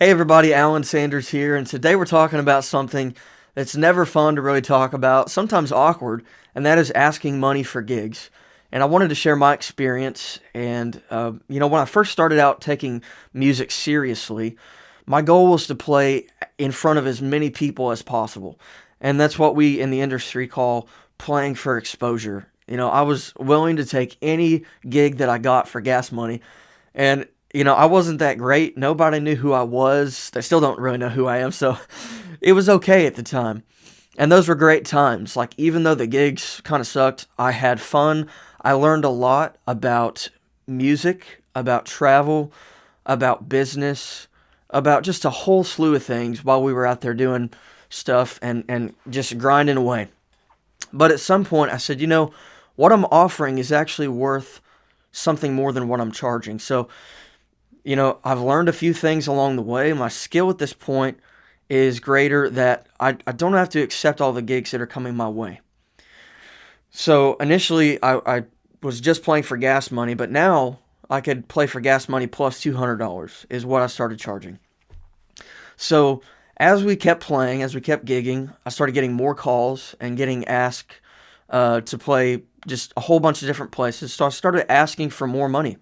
Hey everybody, Alan Sanders here, and today we're talking about something that's never fun to really talk about, sometimes awkward, and that is asking money for gigs. And I wanted to share my experience. And when I first started out taking music seriously, my goal was to play in front of as many people as possible. And that's what we in the industry call playing for exposure. I was willing to take any gig that I got for gas money. And I wasn't that great. Nobody knew who I was. They still don't really know who I am, so it was okay at the time. And those were great times. Like, even though the gigs kind of sucked, I had fun. I learned a lot about music, about travel, about business, about just a whole slew of things while we were out there doing stuff and just grinding away. But at some point, I said, what I'm offering is actually worth something more than what I'm charging. So, I've learned a few things along the way. My skill at this point is greater that I don't have to accept all the gigs that are coming my way. So initially, I was just playing for gas money, but now I could play for gas money plus $200 is what I started charging. So as we kept playing, as we kept gigging, I started getting more calls and getting asked to play just a whole bunch of different places. So I started asking for more money.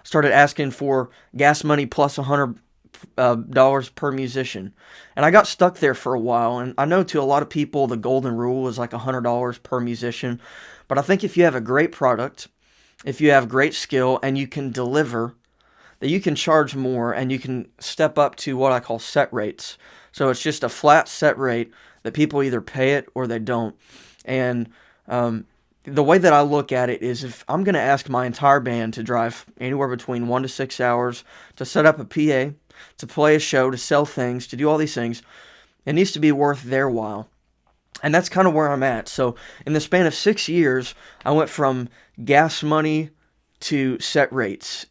Started asking for gas money plus $100 per musician. And I got stuck there for a while. And I know to a lot of people the golden rule is like $100 per musician. But I think if you have a great product, if you have great skill, and you can deliver, that you can charge more and you can step up to what I call set rates. So it's just a flat set rate that people either pay it or they don't. And the way that I look at it is, if I'm going to ask my entire band to drive anywhere between 1 to 6 hours to set up a PA, to play a show, to sell things, to do all these things, it needs to be worth their while. And that's kind of where I'm at. So in the span of 6 years, I went from gas money to set rates.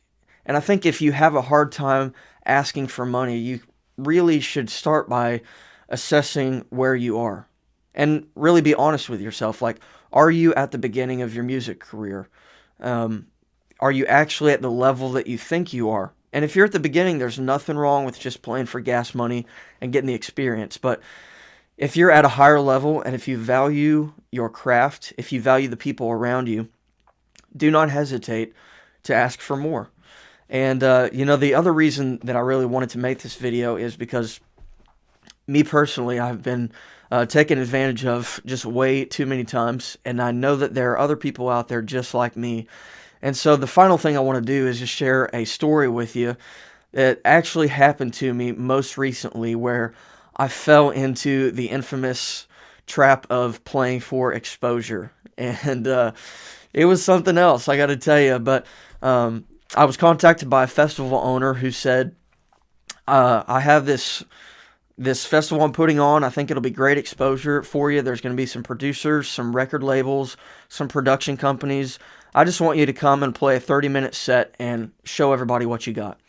And I think if you have a hard time asking for money, you really should start by assessing where you are. And really be honest with yourself. Like, are you at the beginning of your music career? Are you actually at the level that you think you are? And if you're at the beginning, there's nothing wrong with just playing for gas money and getting the experience. But if you're at a higher level, and if you value your craft, if you value the people around you, do not hesitate to ask for more. And, the other reason that I really wanted to make this video is because me personally, I've been taken advantage of just way too many times, and I know that there are other people out there just like me. And so the final thing I want to do is just share a story with you that actually happened to me most recently, where I fell into the infamous trap of playing for exposure. And it was something else, I got to tell you. But I was contacted by a festival owner who said, I have this festival I'm putting on. I think it'll be great exposure for you. There's going to be some producers, some record labels, some production companies. I just want you to come and play a 30-minute set and show everybody what you got.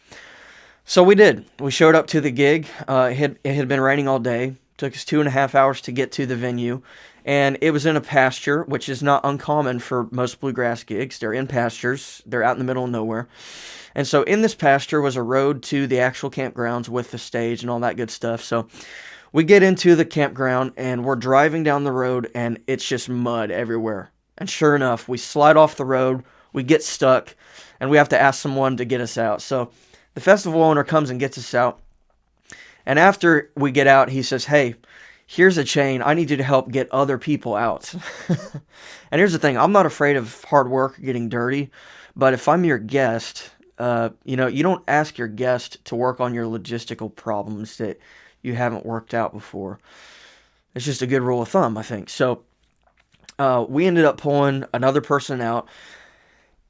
So we did. We showed up to the gig. It had been raining all day. Took us 2.5 hours to get to the venue. And it was in a pasture, which is not uncommon for most bluegrass gigs. They're in pastures. They're out in the middle of nowhere. And so in this pasture was a road to the actual campgrounds with the stage and all that good stuff. So we get into the campground and we're driving down the road and it's just mud everywhere. And sure enough, we slide off the road, we get stuck, and we have to ask someone to get us out. So the festival owner comes and gets us out. And after we get out, he says, "Hey, here's a chain. I need you to help get other people out." And here's the thing. I'm not afraid of hard work or getting dirty. But if I'm your guest, you don't ask your guest to work on your logistical problems that you haven't worked out before. It's just a good rule of thumb, I think. So we ended up pulling another person out.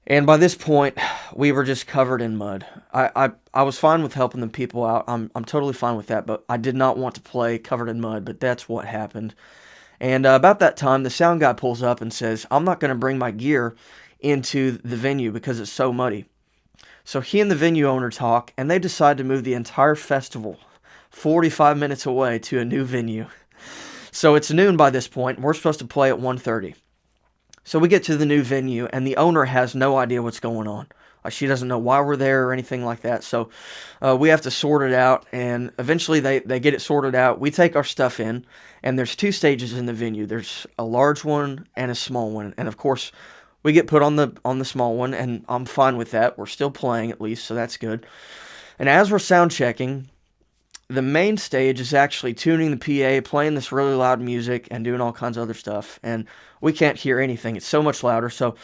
And by this point, we were just covered in mud. I was fine with helping the people out. I'm totally fine with that, but I did not want to play covered in mud, but that's what happened. And about that time, the sound guy pulls up and says, "I'm not going to bring my gear into the venue because it's so muddy." So he and the venue owner talk, and they decide to move the entire festival 45 minutes away to a new venue. So it's noon by this point, and we're supposed to play at 1:30. So we get to the new venue, and the owner has no idea what's going on. She doesn't know why we're there or anything like that. So we have to sort it out, and eventually they get it sorted out. We take our stuff in, and there's 2 stages in the venue. There's a large one and a small one, and of course we get put on the small one, and I'm fine with that. We're still playing at least, so that's good. And as we're sound checking, the main stage is actually tuning the PA, playing this really loud music, and doing all kinds of other stuff. And we can't hear anything. It's so much louder. So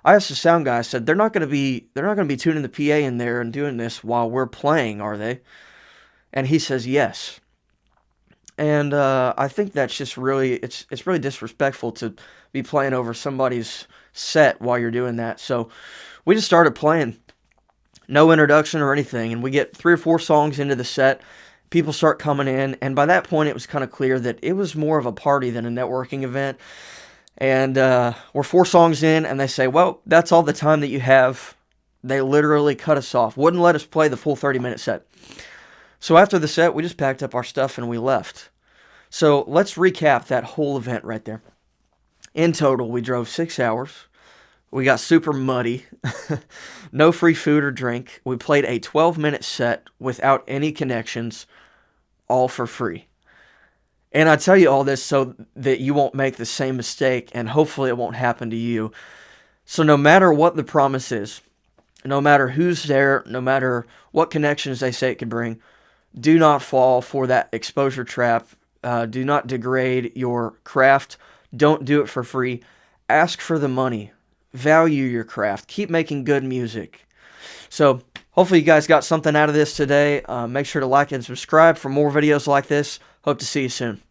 I asked the sound guy. I said, "They're not going to be tuning the PA in there and doing this while we're playing, are they?" And he says, "Yes." And I think that's just really it's really disrespectful to be playing over somebody's set while you're doing that. So we just started playing. No introduction or anything, and we get 3 or 4 songs into the set. People start coming in, and by that point, it was kind of clear that it was more of a party than a networking event. And we're 4 songs in, and they say, "Well, that's all the time that you have." They literally cut us off, wouldn't let us play the full 30-minute set. So after the set, we just packed up our stuff and we left. So let's recap that whole event right there. In total, we drove 6 hours. We got super muddy. No free food or drink. We played a 12-minute set without any connections, all for free. And I tell you all this so that you won't make the same mistake, and hopefully it won't happen to you. So no matter what the promise is, no matter who's there, no matter what connections they say it could bring, do not fall for that exposure trap. Do not degrade your craft. Don't do it for free. Ask for the money. Value your craft. Keep making good music. So hopefully you guys got something out of this today. Make sure to like and subscribe for more videos like this. Hope to see you soon.